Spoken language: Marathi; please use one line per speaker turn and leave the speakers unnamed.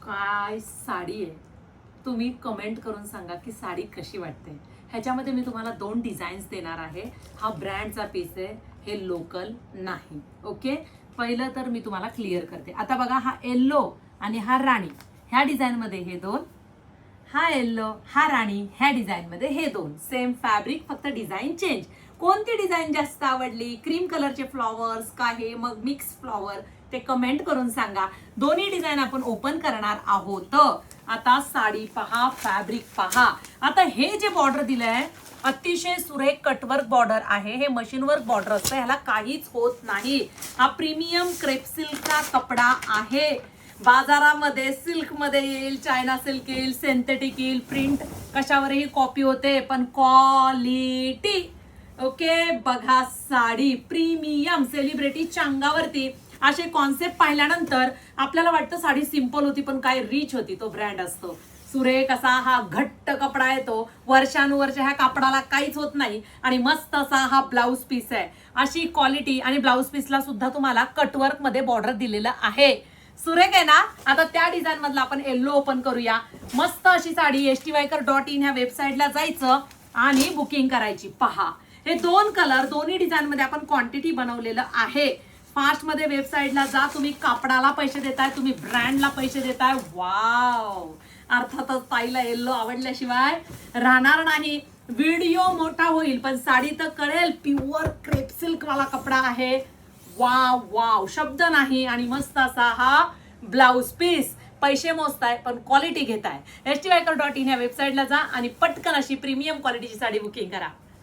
काय साडी आहे. तुम्ही कमेंट करून सांगा की साडी कशी वाटते. ह्याच्यामध्ये मी तुम्हाला 2 डिझाईन्स देणार आहे. हा ब्रँडचा पीस आहे, हे लोकल नाही. ओके, पहिलं तर मी तुम्हाला क्लिअर करते. आता बघा, हा येल्लो आणि हा राणी ह्या डिझाईनमध्ये हे 2, हा येल्लो हा राणी ह्या डिझाईनमध्ये हे 2. सेम फॅब्रिक, फक्त डिझाईन चेंज. कोणती डिझाईन जास्त आवडली? क्रीम कलरचे फ्लॉवर्स का हे मग मिक्स फ्लॉवर, ते कमेंट करून सांगा. दोन्ही डिझाईन आपण ओपन करणार आहोत. आता साडी पहा, फॅब्रिक पहा. आता हे जे बॉर्डर दिलंय अतिशय सुरेख कटवर्क बॉर्डर आहे. हे मशीन वर्क बॉर्डर असतं, ह्याला काहीच होत नाही. हा प्रीमियम क्रेप सिल्कचा कपडा आहे. बाजारामध्ये सिल्क मध्ये येईल, चायना सिल्क येईल, सिंथेटिक येईल, प्रिंट कशावरही कॉपी होते, पण क्वालिटी ओके. बघा, साडी प्रीमियम सेलिब्रिटीच्या अंगावरती. असे कॉन्सेप्ट पाहिल्यानंतर आपल्याला वाटतं साडी सिंपल होती पण काय रिच होती. तो ब्रँड असतो. सुरेख असा हा घट्ट कपडा आहे, तो वर्षानुवर्ष ह्या कापडाला काहीच होत नाही. आणि मस्त असा हा ब्लाऊज पीस आहे. अशी क्वालिटी, आणि ब्लाऊज पीसला सुद्धा तुम्हाला कटवर्क मध्ये बॉर्डर दिलेलं आहे. सुरेख आहे ना. आता त्या डिझाईन मधला आपण येल्लो ओपन करूया. मस्त अशी साडी stywaker.in ह्या वेबसाईटला जायचं आणि बुकिंग करायची. पहा, हे 2 कलर दोन्ही डिझाईन मध्ये आपण क्वांटिटी बनवलेलं आहे. फास्ट मध्ये वेबसाईटला जा. तुम्ही कापडाला पैसे देताय, तुम्ही ब्रँडला पैसे देताय. वाव, अर्थातच ताईला येल्लो आवडल्याशिवाय राहणार नाही. व्हिडिओ मोठा होईल पण साडी तर कळेल. प्युअर क्रेप सिल्क वाला कपडा आहे. वाव वाव, शब्द नाही. आणि मस्त असा हा ब्लाऊज पीस. पैसे मोजताय पण क्वालिटी घेताय. stywaker.in ह्या वेबसाईटला जा आणि पटकन अशी प्रीमियम क्वालिटीची साडी बुकिंग करा.